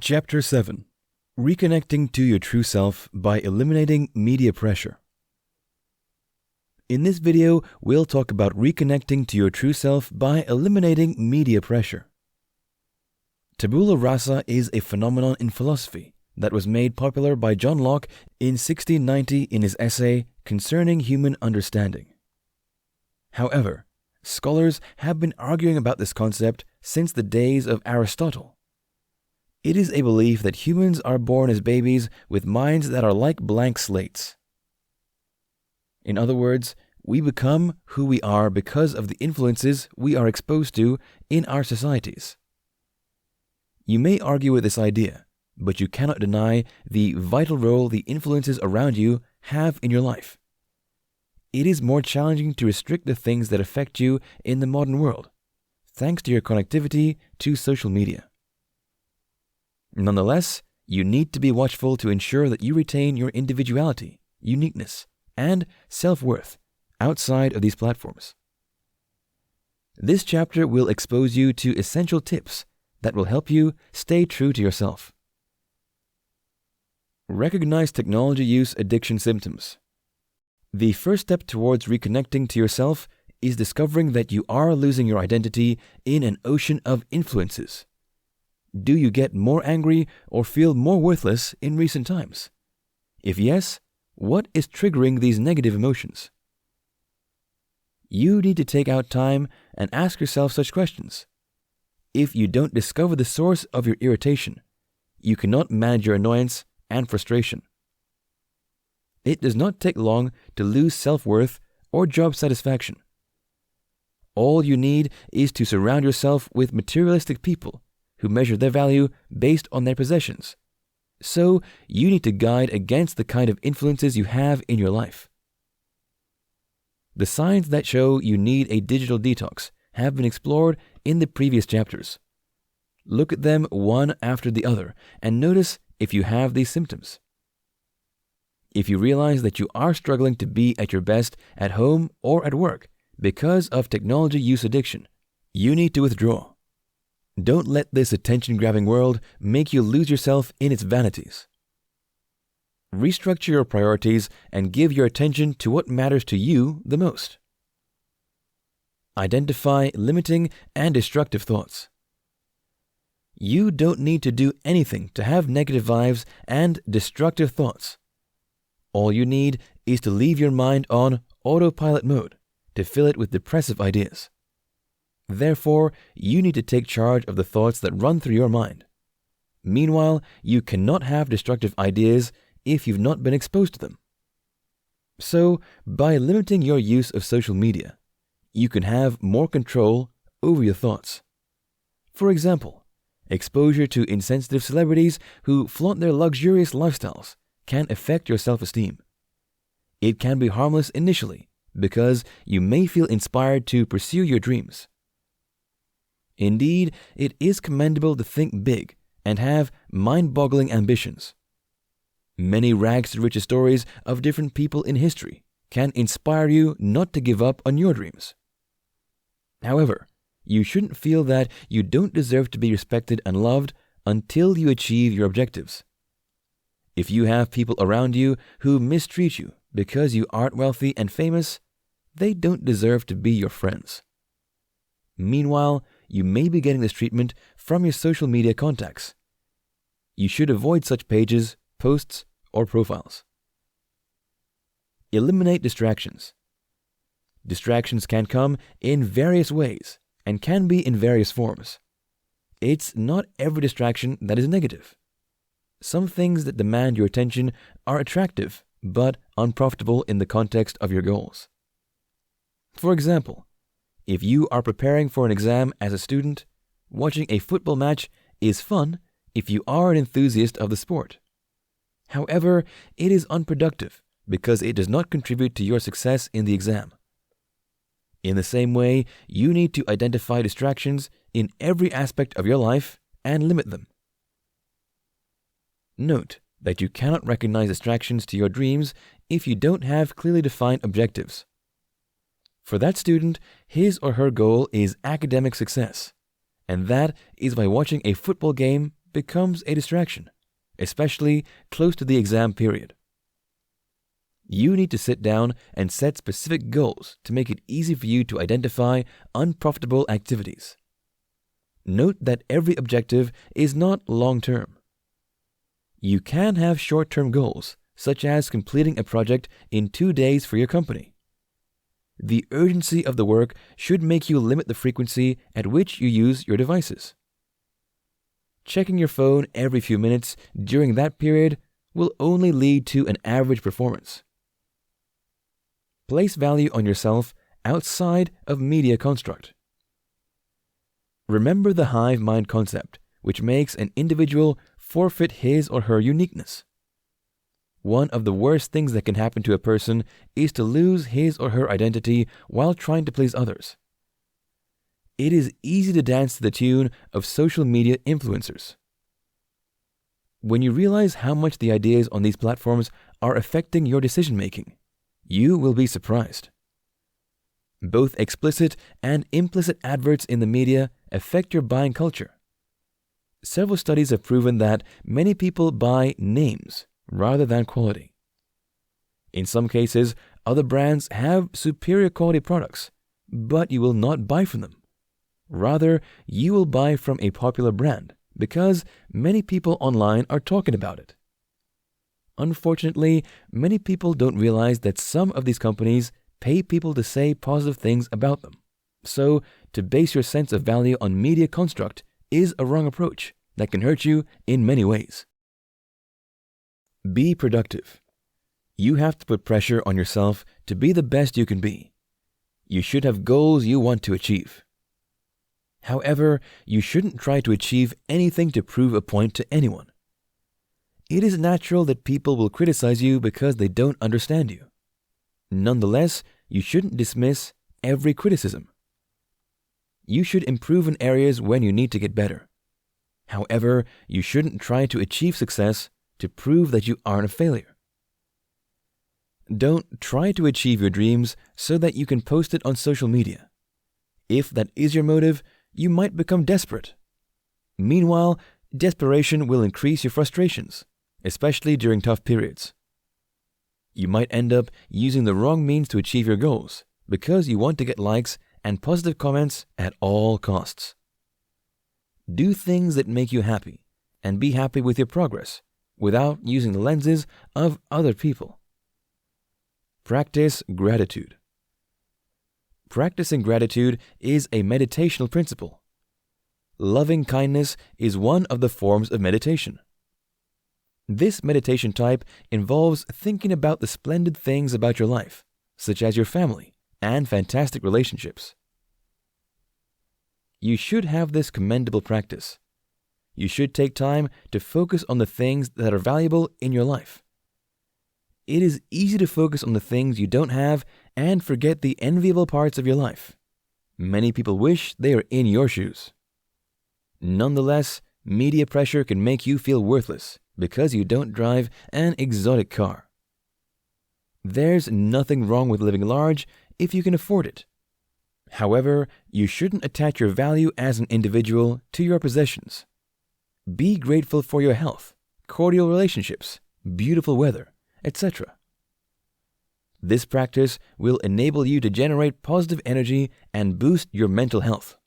Chapter 7. Reconnecting to your true self by eliminating media pressure. In this video, we'll talk about reconnecting to your true self by eliminating media pressure. Tabula rasa is a phenomenon in philosophy that was made popular by John Locke in 1690 in his essay Concerning Human Understanding. However, scholars have been arguing about this concept since the days of Aristotle. It is a belief that humans are born as babies with minds that are like blank slates. In other words, we become who we are because of the influences we are exposed to in our societies. You may argue with this idea, but you cannot deny the vital role the influences around you have in your life. It is more challenging to restrict the things that affect you in the modern world, thanks to your connectivity to social media. Nonetheless, you need to be watchful to ensure that you retain your individuality, uniqueness, and self-worth outside of these platforms. This chapter will expose you to essential tips that will help you stay true to yourself. Recognize technology use addiction symptoms. The first step towards reconnecting to yourself is discovering that you are losing your identity in an ocean of influences. Do you get more angry or feel more worthless in recent times? If yes, what is triggering these negative emotions? You need to take out time and ask yourself such questions. If you don't discover the source of your irritation, you cannot manage your annoyance and frustration. It does not take long to lose self-worth or job satisfaction. All you need is to surround yourself with materialistic people who measure their value based on their possessions. So, you need to guide against the kind of influences you have in your life. The signs that show you need a digital detox have been explored in the previous chapters. Look at them one after the other and notice if you have these symptoms. If you realize that you are struggling to be at your best at home or at work because of technology use addiction, you need to withdraw. Don't let this attention-grabbing world make you lose yourself in its vanities. Restructure your priorities and give your attention to what matters to you the most. Identify limiting and destructive thoughts. You don't need to do anything to have negative vibes and destructive thoughts. All you need is to leave your mind on autopilot mode to fill it with depressive ideas. Therefore, you need to take charge of the thoughts that run through your mind. Meanwhile, you cannot have destructive ideas if you've not been exposed to them. So, by limiting your use of social media, you can have more control over your thoughts. For example, exposure to insensitive celebrities who flaunt their luxurious lifestyles can affect your self-esteem. It can be harmless initially because you may feel inspired to pursue your dreams. Indeed, it is commendable to think big and have mind-boggling ambitions. Many rags-to-riches stories of different people in history can inspire you not to give up on your dreams. However, you shouldn't feel that you don't deserve to be respected and loved until you achieve your objectives. If you have people around you who mistreat you because you aren't wealthy and famous, they don't deserve to be your friends. Meanwhile, you may be getting this treatment from your social media contacts. You should avoid such pages, posts, or profiles. Eliminate distractions. Distractions can come in various ways and can be in various forms. It's not every distraction that is negative. Some things that demand your attention are attractive but unprofitable in the context of your goals. For example, if you are preparing for an exam as a student, watching a football match is fun if you are an enthusiast of the sport. However, it is unproductive because it does not contribute to your success in the exam. In the same way, you need to identify distractions in every aspect of your life and limit them. Note that you cannot recognize distractions to your dreams if you don't have clearly defined objectives. For that student, his or her goal is academic success, and that is by watching a football game becomes a distraction, especially close to the exam period. You need to sit down and set specific goals to make it easy for you to identify unprofitable activities. Note that every objective is not long-term. You can have short-term goals, such as completing a project in 2 days for your company. The urgency of the work should make you limit the frequency at which you use your devices. Checking your phone every few minutes during that period will only lead to an average performance. Place value on yourself outside of media construct. Remember the hive mind concept, which makes an individual forfeit his or her uniqueness. One of the worst things that can happen to a person is to lose his or her identity while trying to please others. It is easy to dance to the tune of social media influencers. When you realize how much the ideas on these platforms are affecting your decision-making, you will be surprised. Both explicit and implicit adverts in the media affect your buying culture. Several studies have proven that many people buy names rather than quality. In some cases, other brands have superior quality products, but you will not buy from them. Rather, you will buy from a popular brand because many people online are talking about it. Unfortunately, many people don't realize that some of these companies pay people to say positive things about them. So, to base your sense of value on media construct is a wrong approach that can hurt you in many ways. Be productive. You have to put pressure on yourself to be the best you can be. You should have goals you want to achieve. However, you shouldn't try to achieve anything to prove a point to anyone. It is natural that people will criticize you because they don't understand you. Nonetheless, you shouldn't dismiss every criticism. You should improve in areas when you need to get better. However, you shouldn't try to achieve success to prove that you aren't a failure. Don't try to achieve your dreams so that you can post it on social media. If that is your motive, you might become desperate. Meanwhile, desperation will increase your frustrations, especially during tough periods. You might end up using the wrong means to achieve your goals because you want to get likes and positive comments at all costs. Do things that make you happy and be happy with your progress without using the lenses of other people. Practice gratitude. Practicing gratitude is a meditational principle. Loving kindness is one of the forms of meditation. This meditation type involves thinking about the splendid things about your life, such as your family and fantastic relationships. You should have this commendable practice. You should take time to focus on the things that are valuable in your life. It is easy to focus on the things you don't have and forget the enviable parts of your life. Many people wish they are in your shoes. Nonetheless, media pressure can make you feel worthless because you don't drive an exotic car. There's nothing wrong with living large if you can afford it. However, you shouldn't attach your value as an individual to your possessions. Be grateful for your health, cordial relationships, beautiful weather, etc. This practice will enable you to generate positive energy and boost your mental health.